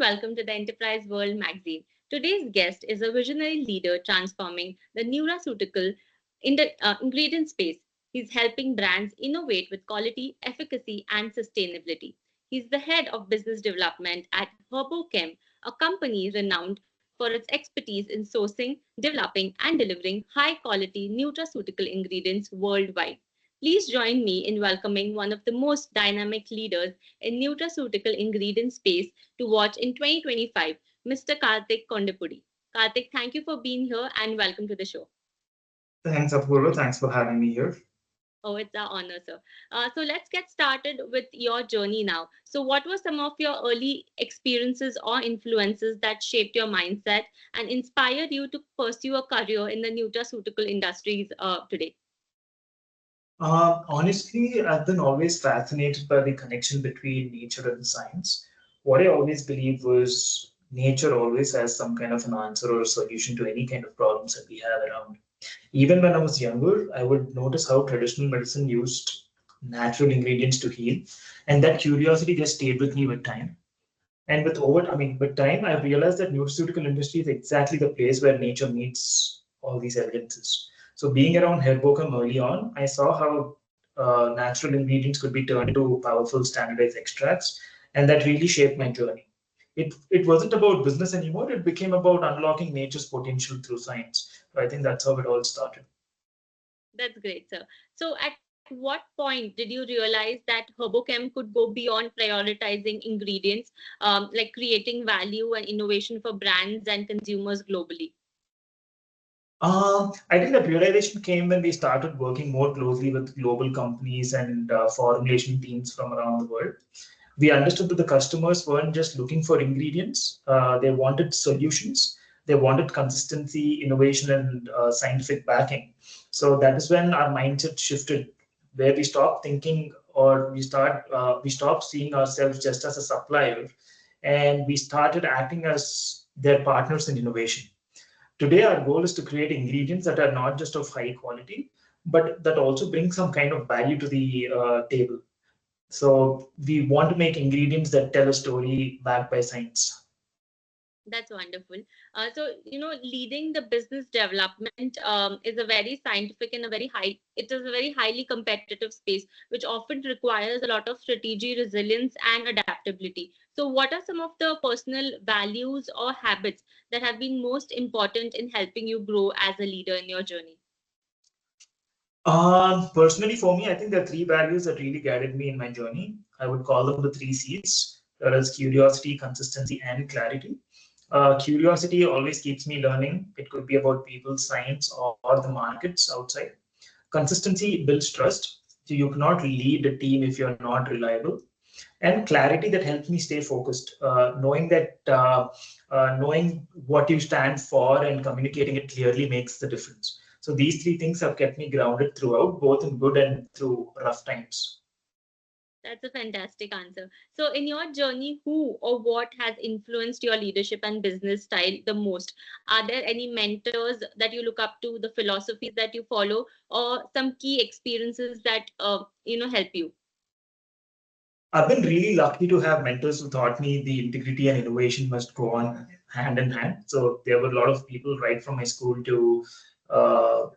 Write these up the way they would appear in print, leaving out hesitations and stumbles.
welcome to the Enterprise World magazine. Today's guest is a visionary leader transforming the nutraceutical ingredient space. He's helping brands innovate with quality, efficacy, and sustainability. He's the head of business development at Herbochem, a company renowned for its expertise in sourcing, developing, and delivering high quality nutraceutical ingredients worldwide. Please join me in welcoming one of the most dynamic leaders in nutraceutical ingredient space to watch in 2025, Mr. Karthik Kondepudi. Karthik, thank you for being here and welcome to the show. Thanks, Apurva. Thanks for having me here. Oh, it's our honor, sir. So let's get started with your journey now. So, what were some of your early experiences or influences that shaped your mindset and inspired you to pursue a career in the nutraceutical industries today? Honestly, I've been always fascinated by the connection between nature and science. What I always believed was nature always has some kind of an answer or a solution to any kind of problems that we have around. Even when I was younger, I would notice how traditional medicine used natural ingredients to heal, and that curiosity just stayed with me with time. And with time, I realized that nutraceutical industry is exactly the place where nature meets all these evidences. So being around Herbochem early on, I saw how natural ingredients could be turned into powerful standardized extracts, and that really shaped my journey. It wasn't about business anymore. It became about unlocking nature's potential through science. So I think that's how it all started. That's great, sir. So, at what point did you realize that Herbochem could go beyond prioritizing ingredients, like creating value and innovation for brands and consumers globally? I think that realization came when we started working more closely with global companies and formulation teams from around the world. We understood that the customers weren't just looking for ingredients, they wanted solutions, they wanted consistency, innovation, and scientific backing. So that is when our mindset shifted, where we stopped thinking or we stopped seeing ourselves just as a supplier, and we started acting as their partners in innovation. Today, our goal is to create ingredients that are not just of high quality, but that also bring some kind of value to the table. So we want to make ingredients that tell a story backed by science. That's wonderful. Leading the business development is a very scientific and it is a very highly competitive space, which often requires a lot of strategy, resilience, and adaptability. So, what are some of the personal values or habits that have been most important in helping you grow as a leader in your journey? Personally, for me, I think there are three values that really guided me in my journey. I would call them the three C's. That is curiosity, consistency, and clarity. Curiosity always keeps me learning. It could be about people, science, or the markets outside. Consistency builds trust. So you cannot lead a team if you're not reliable. And clarity that helps me stay focused. Knowing what you stand for and communicating it clearly makes the difference. So these three things have kept me grounded throughout, both in good and through rough times. That's a fantastic answer. So, in your journey, who or what has influenced your leadership and business style the most? Are there any mentors that you look up to, the philosophies that you follow, or some key experiences that help you? I've been really lucky to have mentors who taught me the integrity and innovation must go on hand in hand. So there were a lot of people right from my school to uh,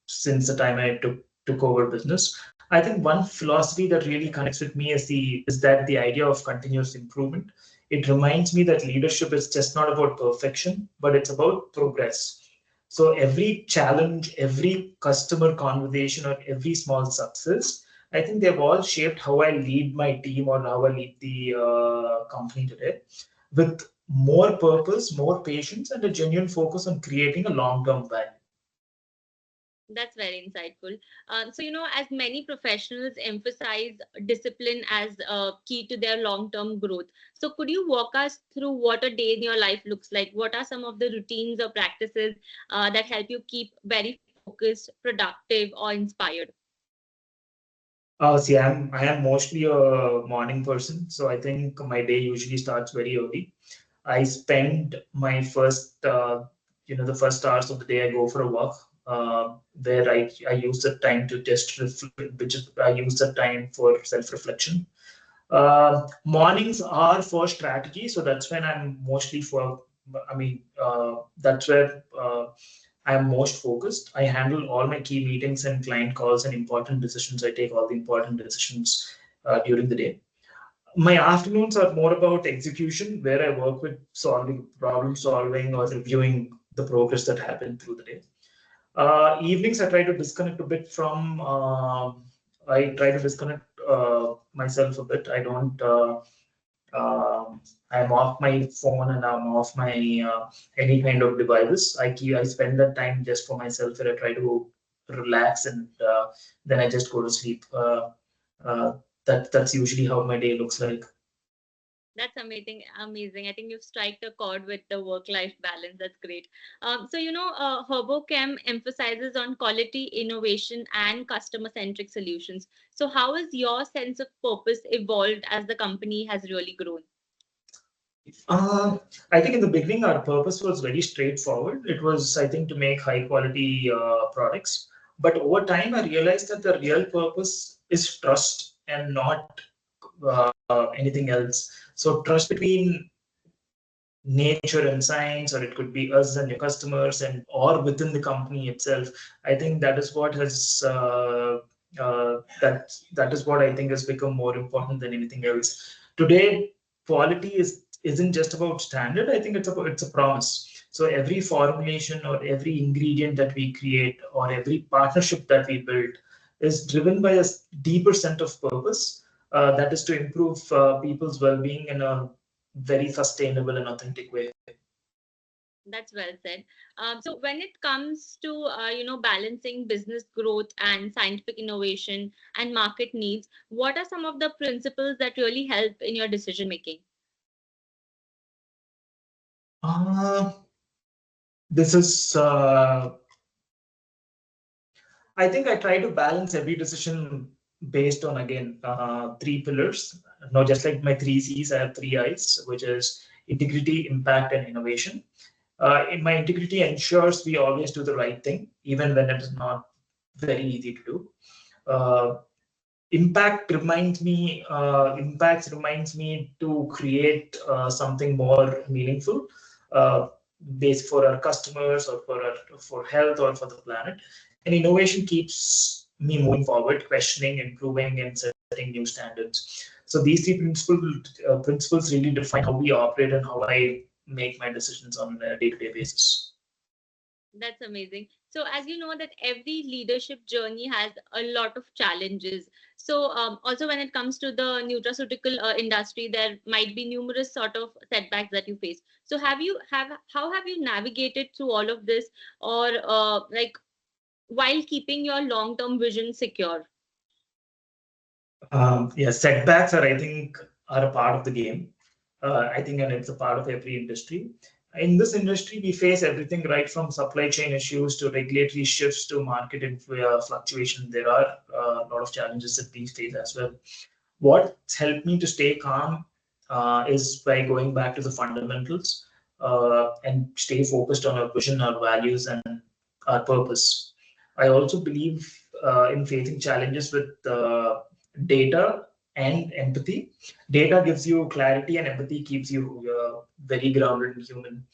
since the time I took over business. I think one philosophy that really connects with me is that the idea of continuous improvement. It reminds me that leadership is just not about perfection, but it's about progress. So every challenge, every customer conversation, or every small success, I think they've all shaped how I lead my team or how I lead the company today, with more purpose, more patience, and a genuine focus on creating a long-term value. That's very insightful. As many professionals emphasize discipline as key to their long-term growth. So, could you walk us through what a day in your life looks like? What are some of the routines or practices that help you keep very focused, productive, or inspired? I am mostly a morning person, so I think my day usually starts very early. I spend my the first hours of the day I go for a walk, where I use the time to which is, I use the time for self-reflection. Mornings are for strategy, so that's when I'm mostly for. I mean, that's where I'm most focused. I handle all my key meetings and client calls and important decisions. I take all the important decisions during the day. My afternoons are more about execution, where I work with solving problem solving or reviewing the progress that happened through the day. Evenings, I try to disconnect a bit from. I try to disconnect myself a bit. I don't. I'm off my phone and I'm off my any kind of devices. I spend that time just for myself, where I try to relax and then I just go to sleep. Uh, that's usually how my day looks like. That's amazing. Amazing. I think you've struck a chord with the work-life balance. That's great. Herbochem emphasizes on quality, innovation, and customer-centric solutions. So, how has your sense of purpose evolved as the company has really grown? Uh, I think in the beginning, our purpose was very straightforward. It was, I think, to make high quality products. But over time, I realized that the real purpose is trust and not anything else. So, trust between nature and science, or it could be us and your customers, and or within the company itself. I think that is what has that is what I think has become more important than anything else. Today, quality isn't just about standard. I think it's a promise. So every formulation or every ingredient that we create or every partnership that we build is driven by a deeper sense of purpose. That is to improve people's well-being in a very sustainable and authentic way. That's well said. So when it comes to balancing business growth and scientific innovation and market needs, what are some of the principles that really help in your decision making? Uh, this is, I think I try to balance every decision based on, again, three pillars. Now, just like my three C's, I have three I's, which is integrity, impact, and innovation. In my integrity ensures we always do the right thing, even when it is not very easy to do. Uh, impacts reminds me to create something more meaningful, uh, based for our customers or for health or for the planet. And innovation keeps me moving forward, questioning, improving, and setting new standards. So these three principles really define how we operate and how I make my decisions on a day-to-day basis. That's amazing. So, as you know, that every leadership journey has a lot of challenges. So, also when it comes to the nutraceutical industry, there might be numerous sort of setbacks that you face. So, how have you navigated through all of this, or while keeping your long-term vision secure? Yeah, setbacks are, I think, are a part of the game. I think, and it's a part of every industry. In this industry, we face everything right from supply chain issues to regulatory shifts to market fluctuation. There are a lot of challenges that we face as well. What's helped me to stay calm is by going back to the fundamentals and stay focused on our vision, our values, and our purpose. I also believe in facing challenges with data and empathy. Data gives you clarity, and empathy keeps you very grounded and human.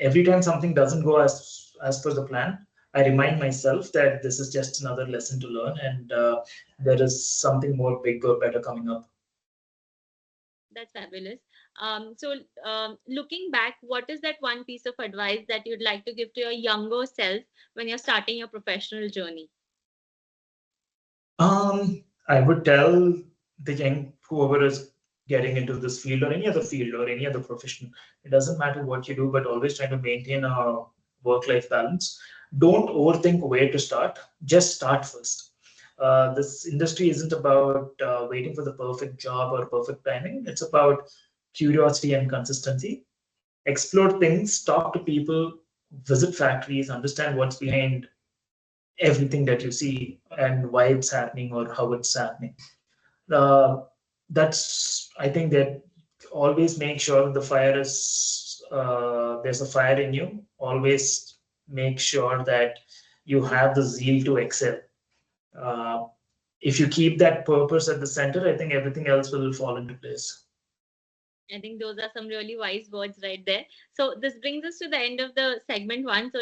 Every time something doesn't go as per the plan, I remind myself that this is just another lesson to learn, and there is something more big or better coming up. That's fabulous. Looking back, what is that one piece of advice that you'd like to give to your younger self when you're starting your professional journey? I would tell the young whoever is getting into this field or any other field or any other profession, it doesn't matter what you do, but always try to maintain a work-life balance. Don't overthink where to start. Just start first. This industry isn't about waiting for the perfect job or perfect timing. It's about curiosity and consistency. Explore things, talk to people, visit factories, understand what's behind everything that you see and why it's happening or how it's happening. Uh, that's, I think, that always make sure the fire is there's a fire in you. Always make sure that you have the zeal to excel. Uh, if you keep that purpose at the center, I think everything else will fall into place. I think those are some really wise words right there. So this brings us to the end of the segment one. So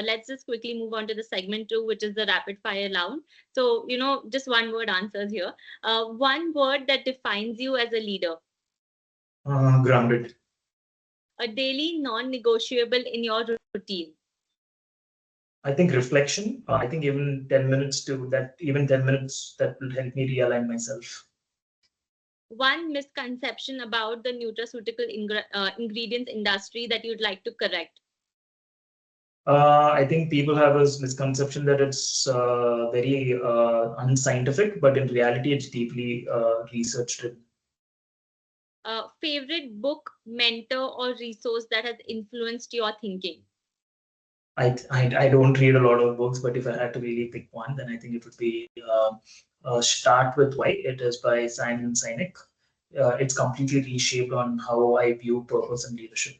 let's just quickly move on to the segment two, which is the rapid fire round. So just one word answers here. One word that defines you as a leader. Grounded. A daily non-negotiable in your routine. I think reflection. I think even 10 minutes to that, even 10 minutes that will help me realign myself. One misconception about the nutraceutical ingredients industry that you'd like to correct. I think people have a misconception that it's very unscientific, but in reality, it's deeply researched. Favorite book, mentor, or resource that has influenced your thinking? I don't read a lot of books, but if I had to really pick one, then I think it would be Start With Why. It is by Simon Sinek. It's completely reshaped on how I view purpose and leadership.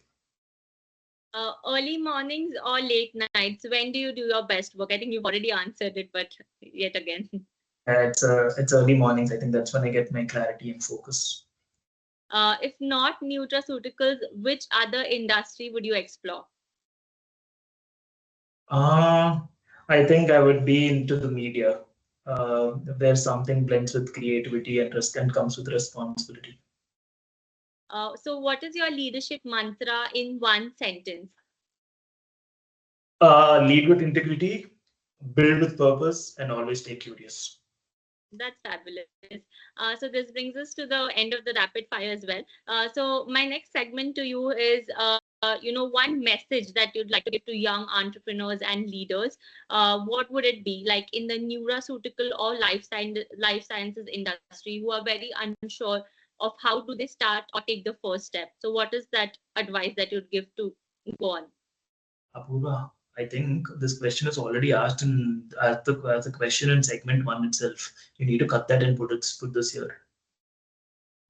Early mornings or late nights? When do you do your best work? I think you've already answered it, but yet again. It's early mornings. I think that's when I get my clarity and focus. If not nutraceuticals, which other industry would you explore? I think I would be into the media. Where something blends with creativity and risk and comes with responsibility. So what is your leadership mantra in one sentence? Lead with integrity, build with purpose, and always stay curious. That's fabulous. So this brings us to the end of the rapid fire as well. So my next segment to you is, one message that you'd like to give to young entrepreneurs and leaders. What would it be, like in the neuraceutical or life sciences industry, who are very unsure of how do they start or take the first step? So what is that advice that you'd give to go on? Apurva, I think this question is already asked in as a question in segment one itself. You need to cut that and put this here.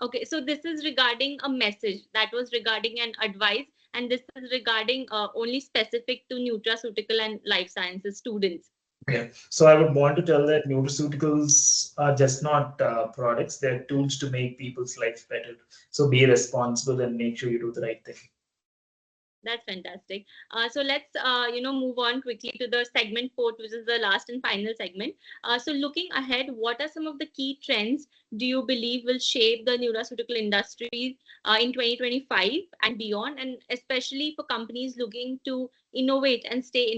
Okay, so this is regarding a message that was regarding an advice, and this is regarding only specific to nutraceutical and life sciences students. Okay, so I would want to tell that nutraceuticals are just not products; they're tools to make people's lives better. So be responsible and make sure you do the right thing. That's fantastic. So let's move on quickly to the segment fourth, which is the last and final segment. So looking ahead, what are some of the key trends do you believe will shape the nutraceutical industry in 2025 and beyond, and especially for companies looking to innovate and stay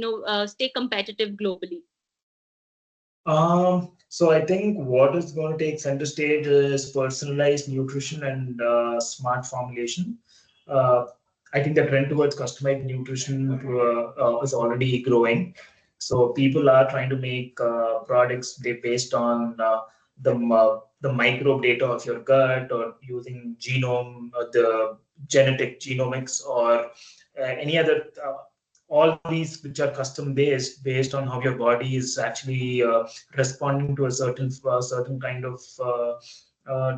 competitive globally? So I think what is going to take center stage is personalized nutrition and smart formulation. Uh, I think the trend towards customized nutrition is already growing. So people are trying to make products based on the microbe data of your gut, or using the genetic genomics, or any other. All these which are custom based on how your body is actually responding to a certain kind of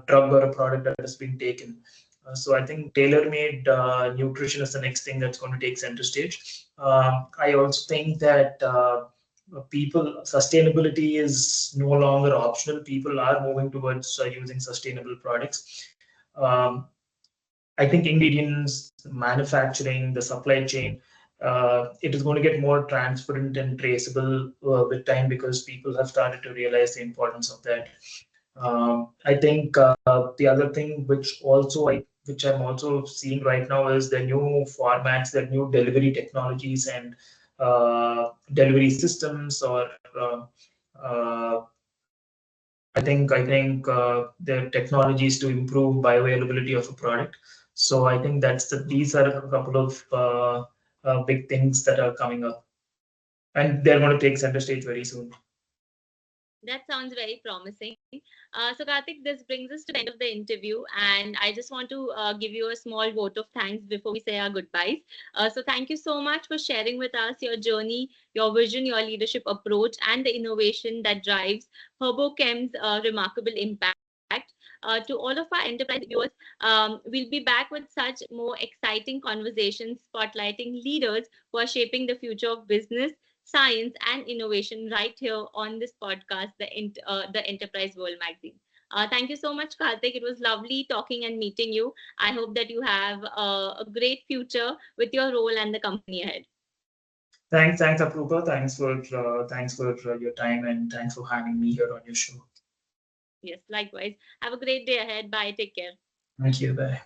drug or a product that has been taken. So I think tailor-made nutrition is the next thing that's going to take center stage. I also think that people sustainability is no longer optional. People are moving towards using sustainable products. Um, I think ingredients, manufacturing, the supply chain, it is going to get more transparent and traceable with time, because people have started to realize the importance of that. I think the other thing which I'm also seeing right now is the new formats, the new delivery technologies and delivery systems, or uh, I think the technologies to improve bioavailability of a product. So I think these are a couple of big things that are coming up, and they're going to take center stage very soon. That sounds very promising. So, Karthik, this brings us to the end of the interview, and I just want to give you a small vote of thanks before we say our goodbyes. So, thank you so much for sharing with us your journey, your vision, your leadership approach, and the innovation that drives Herbochem's remarkable impact. To all of our enterprise viewers, we'll be back with such more exciting conversations spotlighting leaders who are shaping the future of business, science, and innovation right here on this podcast, the Enterprise World magazine. Thank you so much, Karthik. It was lovely talking and meeting you. I hope that you have a great future with your role and the company ahead. Thanks, Aprupa. Thanks for your time and thanks for having me here on your show. Yes, likewise. Have a great day ahead. Bye. Take care. Thank you. Bye.